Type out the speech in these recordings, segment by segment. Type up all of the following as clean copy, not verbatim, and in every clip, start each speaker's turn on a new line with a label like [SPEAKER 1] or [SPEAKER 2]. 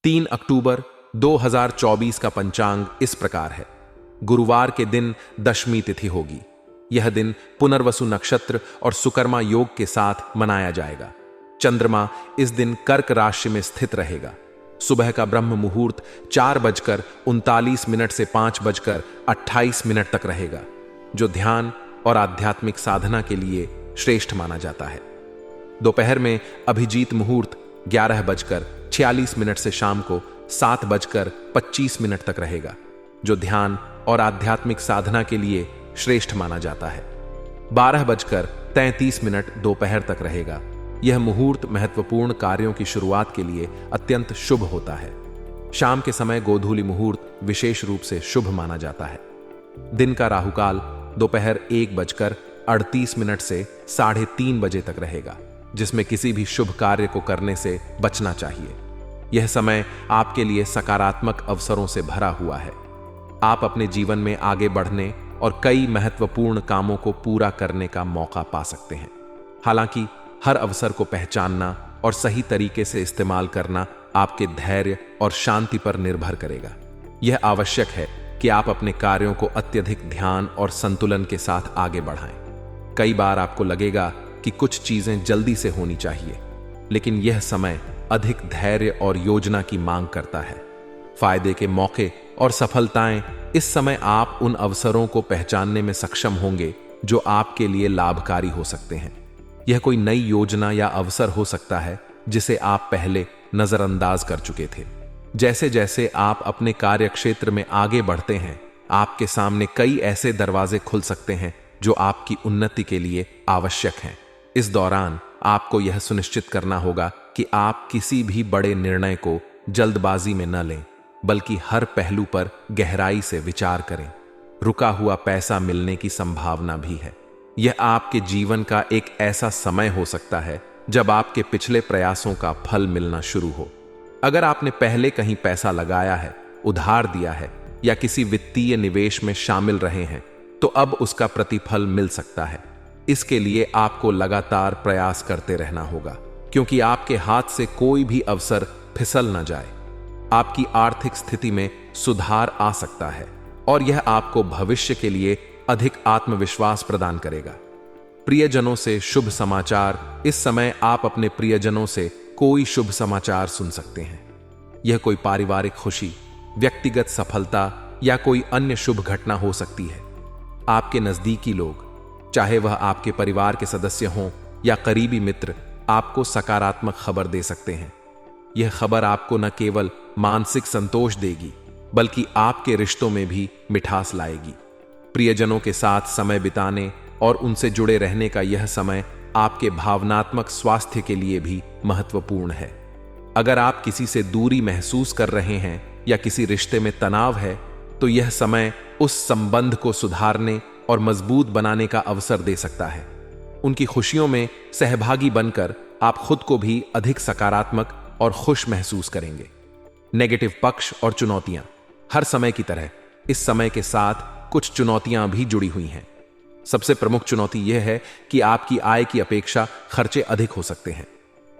[SPEAKER 1] 3 अक्टूबर 2024 का पंचांग इस प्रकार है। गुरुवार के दिन दशमी तिथि होगी। यह दिन पुनर्वसु नक्षत्र और सुकर्मा योग के साथ मनाया जाएगा। चंद्रमा इस दिन कर्क राशि में स्थित रहेगा। सुबह का ब्रह्म मुहूर्त 4:39 से 5:28 तक रहेगा, जो ध्यान और आध्यात्मिक साधना के लिए श्रेष्ठ माना जाता है। दोपहर में अभिजीत मुहूर्त 11:46 से शाम को 7:25 तक रहेगा, जो ध्यान और आध्यात्मिक साधना के लिए श्रेष्ठ माना जाता है। 12:33 दोपहर तक रहेगा। यह मुहूर्त महत्वपूर्ण कार्यों की शुरुआत के लिए अत्यंत शुभ होता है। शाम के समय गोधूली मुहूर्त विशेष रूप से शुभ माना जाता है। दिन का राहुकाल दोपहर 1:38 से 3:30 बजे तक रहेगा, जिसमें किसी भी शुभ कार्य को करने से बचना चाहिए। यह समय आपके लिए सकारात्मक अवसरों से भरा हुआ है। आप अपने जीवन में आगे बढ़ने और कई महत्वपूर्ण कामों को पूरा करने का मौका पा सकते हैं। हालांकि हर अवसर को पहचानना और सही तरीके से इस्तेमाल करना आपके धैर्य और शांति पर निर्भर करेगा। यह आवश्यक है कि आप अपने कार्यों को अत्यधिक ध्यान और संतुलन के साथ आगे बढ़ाएं। कई बार आपको लगेगा कि कुछ चीजें जल्दी से होनी चाहिए, लेकिन यह समय अधिक धैर्य और योजना की मांग करता है। फायदे के मौके और सफलताएं इस समय आप उन अवसरों को पहचानने में सक्षम होंगे जो आपके लिए लाभकारी हो सकते हैं। यह कोई नई योजना या अवसर हो सकता है जिसे आप पहले नजरअंदाज कर चुके थे। जैसे जैसे आप अपने कार्य क्षेत्र में आगे बढ़ते हैं, आपके सामने कई ऐसे दरवाजे खुल सकते हैं जो आपकी उन्नति के लिए आवश्यक हैं। इस दौरान आपको यह सुनिश्चित करना होगा कि आप किसी भी बड़े निर्णय को जल्दबाजी में न लें, बल्कि हर पहलू पर गहराई से विचार करें। रुका हुआ पैसा मिलने की संभावना भी है। यह आपके जीवन का एक ऐसा समय हो सकता है जब आपके पिछले प्रयासों का फल मिलना शुरू हो। अगर आपने पहले कहीं पैसा लगाया है, उधार दिया है या किसी वित्तीय निवेश में शामिल रहे हैं, तो अब उसका प्रतिफल मिल सकता है। इसके लिए आपको लगातार प्रयास करते रहना होगा, क्योंकि आपके हाथ से कोई भी अवसर फिसल न जाए। आपकी आर्थिक स्थिति में सुधार आ सकता है और यह आपको भविष्य के लिए अधिक आत्मविश्वास प्रदान करेगा। प्रियजनों से शुभ समाचार। इस समय आप अपने प्रियजनों से कोई शुभ समाचार सुन सकते हैं। यह कोई पारिवारिक खुशी, व्यक्तिगत सफलता या कोई अन्य शुभ घटना हो सकती है। आपके नजदीकी लोग, चाहे वह आपके परिवार के सदस्य हों या करीबी मित्र, आपको सकारात्मक खबर दे सकते हैं। यह खबर आपको न केवल मानसिक संतोष देगी, बल्कि आपके रिश्तों में भी मिठास लाएगी। प्रियजनों के साथ समय बिताने और उनसे जुड़े रहने का यह समय आपके भावनात्मक स्वास्थ्य के लिए भी महत्वपूर्ण है। अगर आप किसी से दूरी महसूस कर रहे हैं या किसी रिश्ते में तनाव है, तो यह समय उस संबंध को सुधारने और मजबूत बनाने का अवसर दे सकता है। उनकी खुशियों में सहभागी बनकर आप खुद को भी अधिक सकारात्मक और खुश महसूस करेंगे। नेगेटिव पक्ष और चुनौतियां। हर समय की तरह इस समय के साथ कुछ चुनौतियां भी जुड़ी हुई हैं। सबसे प्रमुख चुनौती यह है कि आपकी आय की अपेक्षा खर्चे अधिक हो सकते हैं।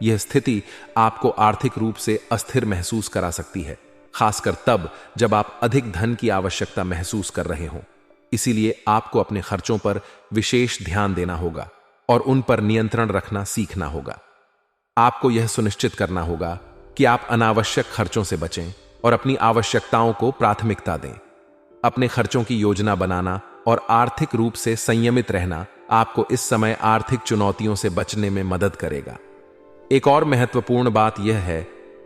[SPEAKER 1] यह स्थिति आपको आर्थिक रूप से अस्थिर महसूस करा सकती है, खासकर तब जब आप अधिक धन की आवश्यकता महसूस कर रहे हों। इसीलिए आपको अपने खर्चों पर विशेष ध्यान देना होगा और उन पर नियंत्रण रखना सीखना होगा। आपको यह सुनिश्चित करना होगा कि आप अनावश्यक खर्चों से बचें और अपनी आवश्यकताओं को प्राथमिकता दें। अपने खर्चों की योजना बनाना और आर्थिक रूप से संयमित रहना आपको इस समय आर्थिक चुनौतियों से बचने में मदद करेगा। एक और महत्वपूर्ण बात यह है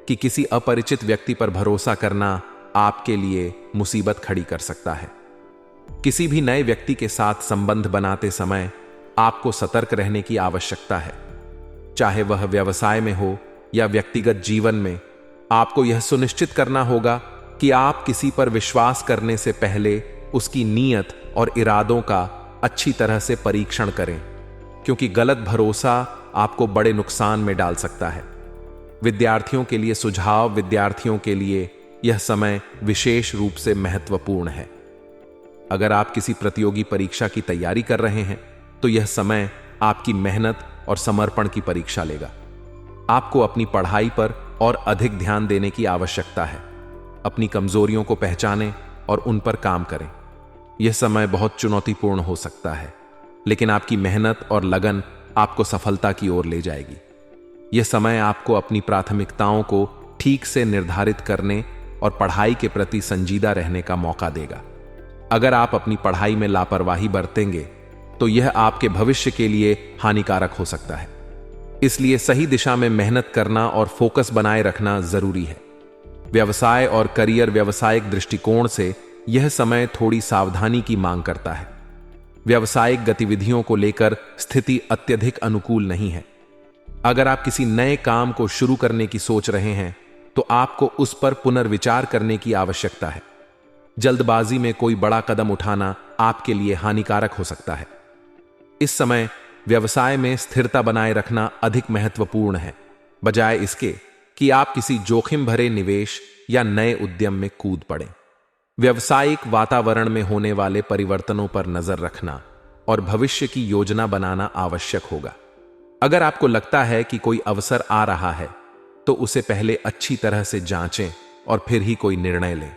[SPEAKER 1] कि किसी अपरिचित व्यक्ति पर भरोसा करना आपके लिए मुसीबत खड़ी कर सकता है। किसी भी नए व्यक्ति के साथ संबंध बनाते समय आपको सतर्क रहने की आवश्यकता है। चाहे वह व्यवसाय में हो या व्यक्तिगत जीवन में, आपको यह सुनिश्चित करना होगा कि आप किसी पर विश्वास करने से पहले उसकी नीयत और इरादों का अच्छी तरह से परीक्षण करें, क्योंकि गलत भरोसा आपको बड़े नुकसान में डाल सकता है। विद्यार्थियों के लिए सुझाव। विद्यार्थियों के लिए यह समय विशेष रूप से महत्वपूर्ण है। अगर आप किसी प्रतियोगी परीक्षा की तैयारी कर रहे हैं, तो यह समय आपकी मेहनत और समर्पण की परीक्षा लेगा। आपको अपनी पढ़ाई पर और अधिक ध्यान देने की आवश्यकता है। अपनी कमजोरियों को पहचानें और उन पर काम करें। यह समय बहुत चुनौतीपूर्ण हो सकता है, लेकिन आपकी मेहनत और लगन आपको सफलता की ओर ले जाएगी। यह समय आपको अपनी प्राथमिकताओं को ठीक से निर्धारित करने और पढ़ाई के प्रति संजीदा रहने का मौका देगा। अगर आप अपनी पढ़ाई में लापरवाही बरतेंगे तो यह आपके भविष्य के लिए हानिकारक हो सकता है। इसलिए सही दिशा में मेहनत करना और फोकस बनाए रखना जरूरी है। व्यवसाय और करियर व्यावसायिक दृष्टिकोण से यह समय थोड़ी सावधानी की मांग करता है। व्यावसायिक गतिविधियों को लेकर स्थिति अत्यधिक अनुकूल नहीं है। अगर आप किसी नए काम को शुरू करने की सोच रहे हैं तो आपको उस पर पुनर्विचार करने की आवश्यकता है। जल्दबाजी में कोई बड़ा कदम उठाना आपके लिए हानिकारक हो सकता है। इस समय व्यवसाय में स्थिरता बनाए रखना अधिक महत्वपूर्ण है, बजाय इसके कि आप किसी जोखिम भरे निवेश या नए उद्यम में कूद पड़ें। व्यावसायिक वातावरण में होने वाले परिवर्तनों पर नजर रखना और भविष्य की योजना बनाना आवश्यक होगा। अगर आपको लगता है कि कोई अवसर आ रहा है तो उसे पहले अच्छी तरह से जांचें और फिर ही कोई निर्णय लें।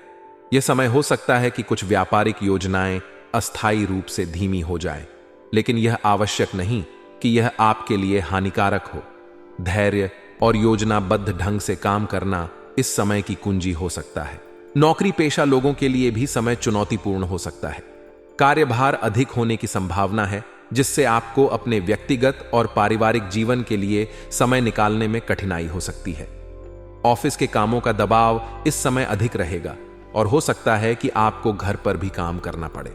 [SPEAKER 1] यह समय हो सकता है कि कुछ व्यापारिक योजनाएं अस्थायी रूप से धीमी हो जाएं, लेकिन यह आवश्यक नहीं कि यह आपके लिए हानिकारक हो। धैर्य और योजनाबद्ध ढंग से काम करना इस समय की कुंजी हो सकता है। नौकरी पेशा लोगों के लिए भी समय चुनौतीपूर्ण हो सकता है। कार्यभार अधिक होने की संभावना है, जिससे आपको अपने व्यक्तिगत और पारिवारिक जीवन के लिए समय निकालने में कठिनाई हो सकती है। ऑफिस के कामों का दबाव इस समय अधिक रहेगा और हो सकता है कि आपको घर पर भी काम करना पड़े।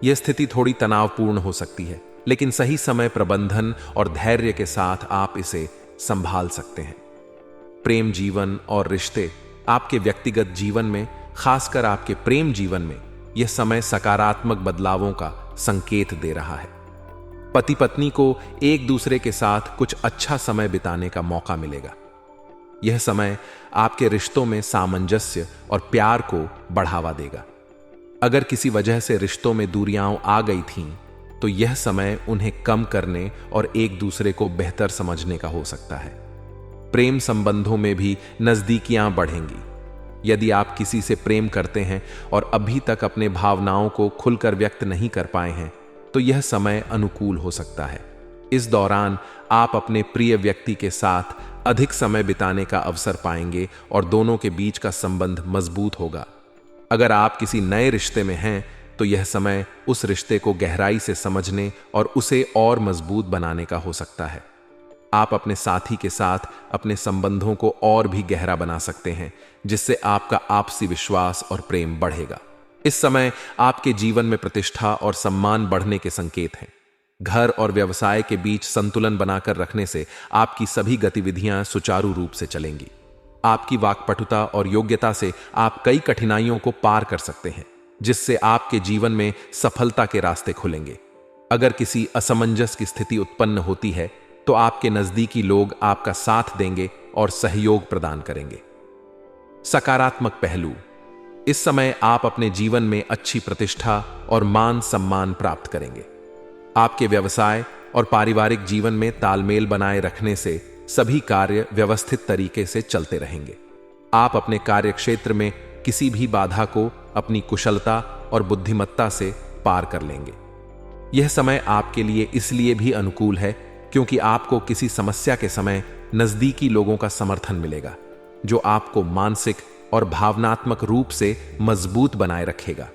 [SPEAKER 1] यह स्थिति थोड़ी तनावपूर्ण हो सकती है, लेकिन सही समय प्रबंधन और धैर्य के साथ आप इसे संभाल सकते हैं। प्रेम जीवन और रिश्ते, आपके व्यक्तिगत जीवन में, खासकर आपके प्रेम जीवन में, यह समय सकारात्मक बदलावों का संकेत दे रहा है। पति पत्नी को एक दूसरे के साथ कुछ अच्छा समय बिताने का मौका मिलेगा। यह समय आपके रिश्तों में सामंजस्य और प्यार को बढ़ावा देगा। अगर किसी वजह से रिश्तों में दूरियां आ गई थीं, तो यह समय उन्हें कम करने और एक दूसरे को बेहतर समझने का हो सकता है। प्रेम संबंधों में भी नजदीकियां बढ़ेंगी। यदि आप किसी से प्रेम करते हैं और अभी तक अपने भावनाओं को खुलकर व्यक्त नहीं कर पाए हैं, तो यह समय अनुकूल हो सकता है। इस दौरान आप अपने प्रिय व्यक्ति के साथ अधिक समय बिताने का अवसर पाएंगे और दोनों के बीच का संबंध मजबूत होगा। अगर आप किसी नए रिश्ते में हैं, तो यह समय उस रिश्ते को गहराई से समझने और उसे और मजबूत बनाने का हो सकता है। आप अपने साथी के साथ अपने संबंधों को और भी गहरा बना सकते हैं, जिससे आपका आपसी विश्वास और प्रेम बढ़ेगा। इस समय आपके जीवन में प्रतिष्ठा और सम्मान बढ़ने के संकेत हैं। घर और व्यवसाय के बीच संतुलन बनाकर रखने से आपकी सभी गतिविधियां सुचारू रूप से चलेंगी। आपकी वाक्पटुता और योग्यता से आप कई कठिनाइयों को पार कर सकते हैं, जिससे आपके जीवन में सफलता के रास्ते खुलेंगे। अगर किसी असमंजस की स्थिति उत्पन्न होती है, तो आपके नजदीकी लोग आपका साथ देंगे और सहयोग प्रदान करेंगे। सकारात्मक पहलू, इस समय आप अपने जीवन में अच्छी प्रतिष्ठा और मान सम्मान प्राप्त करेंगे। आपके व्यवसाय और पारिवारिक जीवन में तालमेल बनाए रखने से सभी कार्य व्यवस्थित तरीके से चलते रहेंगे। आप अपने कार्य क्षेत्र में किसी भी बाधा को अपनी कुशलता और बुद्धिमत्ता से पार कर लेंगे। यह समय आपके लिए इसलिए भी अनुकूल है क्योंकि आपको किसी समस्या के समय नजदीकी लोगों का समर्थन मिलेगा, जो आपको मानसिक और भावनात्मक रूप से मजबूत बनाए रखेगा।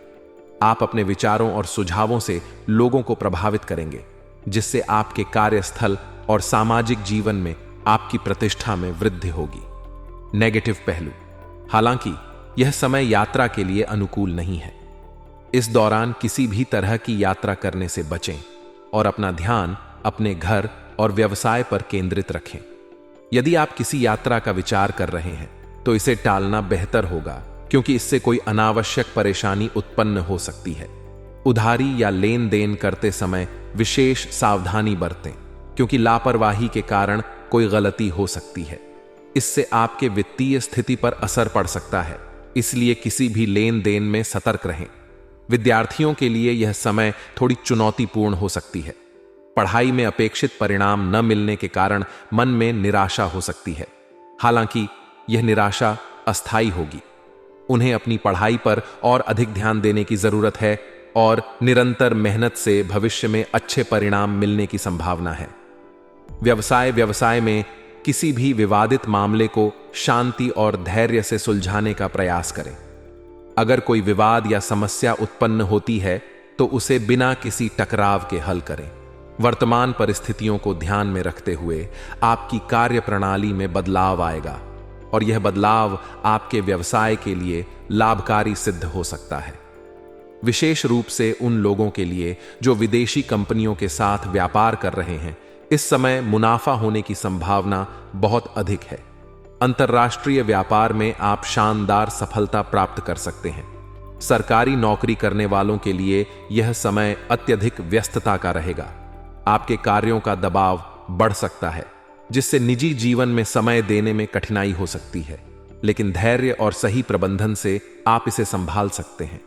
[SPEAKER 1] आप अपने विचारों और सुझावों से लोगों को प्रभावित करेंगे, जिससे आपके कार्यस्थल और सामाजिक जीवन में आपकी प्रतिष्ठा में वृद्धि होगी। नेगेटिव पहलू, हालांकि यह समय यात्रा के लिए अनुकूल नहीं है। इस दौरान किसी भी तरह की यात्रा करने से बचें और अपना ध्यान अपने घर और व्यवसाय पर केंद्रित रखें। यदि आप किसी यात्रा का विचार कर रहे हैं, तो इसे टालना बेहतर होगा, क्योंकि इससे कोई अनावश्यक परेशानी उत्पन्न हो सकती है। उधारी या लेन देन करते समय विशेष सावधानी बरतें, क्योंकि लापरवाही के कारण कोई गलती हो सकती है। इससे आपके वित्तीय स्थिति पर असर पड़ सकता है, इसलिए किसी भी लेन देन में सतर्क रहें। विद्यार्थियों के लिए यह समय थोड़ी चुनौतीपूर्ण हो सकती है। पढ़ाई में अपेक्षित परिणाम न मिलने के कारण मन में निराशा हो सकती है। हालांकि यह निराशा अस्थायी होगी। उन्हें अपनी पढ़ाई पर और अधिक ध्यान देने की जरूरत है और निरंतर मेहनत से भविष्य में अच्छे परिणाम मिलने की संभावना है। व्यवसाय में किसी भी विवादित मामले को शांति और धैर्य से सुलझाने का प्रयास करें। अगर कोई विवाद या समस्या उत्पन्न होती है तो उसे बिना किसी टकराव के हल करें। वर्तमान परिस्थितियों को ध्यान में रखते हुए आपकी कार्य प्रणाली में बदलाव आएगा और यह बदलाव आपके व्यवसाय के लिए लाभकारी सिद्ध हो सकता है। विशेष रूप से उन लोगों के लिए जो विदेशी कंपनियों के साथ व्यापार कर रहे हैं, इस समय मुनाफा होने की संभावना बहुत अधिक है। अंतर्राष्ट्रीय व्यापार में आप शानदार सफलता प्राप्त कर सकते हैं। सरकारी नौकरी करने वालों के लिए यह समय अत्यधिक व्यस्तता का रहेगा। आपके कार्यों का दबाव बढ़ सकता है, जिससे निजी जीवन में समय देने में कठिनाई हो सकती है, लेकिन धैर्य और सही प्रबंधन से आप इसे संभाल सकते हैं।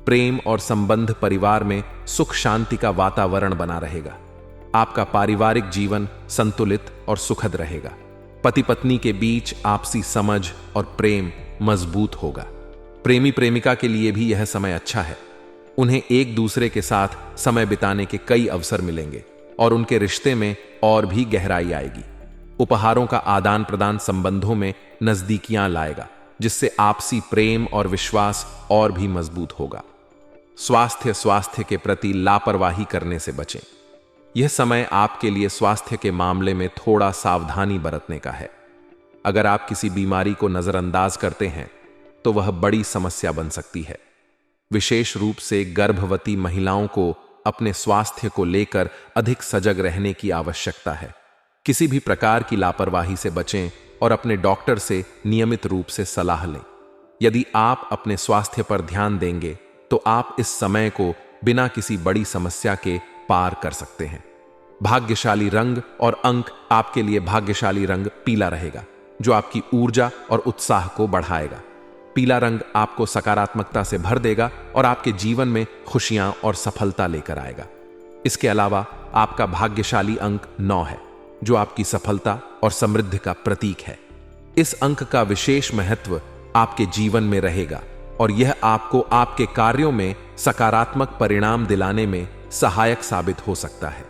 [SPEAKER 1] प्रेम और संबंध परिवार में सुख शांति का वातावरण बना रहेगा। आपका पारिवारिक जीवन संतुलित और सुखद रहेगा। पति पत्नी के बीच आपसी समझ और प्रेम मजबूत होगा। प्रेमी प्रेमिका के लिए भी यह समय अच्छा है। उन्हें एक दूसरे के साथ समय बिताने के कई अवसर मिलेंगे और उनके रिश्ते में और भी गहराई आएगी। उपहारों का आदान प्रदान संबंधों में नजदीकियां लाएगा, जिससे आपसी प्रेम और विश्वास और भी मजबूत होगा। स्वास्थ्य के प्रति लापरवाही करने से बचें। यह समय आपके लिए स्वास्थ्य के मामले में थोड़ा सावधानी बरतने का है। अगर आप किसी बीमारी को नजरअंदाज करते हैं तो वह बड़ी समस्या बन सकती है। विशेष रूप से गर्भवती महिलाओं को अपने स्वास्थ्य को लेकर अधिक सजग रहने की आवश्यकता है। किसी भी प्रकार की लापरवाही से बचें और अपने डॉक्टर से नियमित रूप से सलाह लें। यदि आप अपने स्वास्थ्य पर ध्यान देंगे तो आप इस समय को बिना किसी बड़ी समस्या के पार कर सकते हैं। भाग्यशाली रंग और अंक आपके लिए भाग्यशाली रंग पीला रहेगा, जो आपकी ऊर्जा और उत्साह को बढ़ाएगा। पीला रंग आपको सकारात्मकता से भर देगा और आपके जीवन में खुशियां और सफलता लेकर आएगा। इसके अलावा आपका भाग्यशाली अंक 9 है, जो आपकी सफलता और समृद्धि का प्रतीक है। इस अंक का विशेष महत्व आपके जीवन में रहेगा और यह आपको आपके कार्यों में सकारात्मक परिणाम दिलाने में सहायक साबित हो सकता है।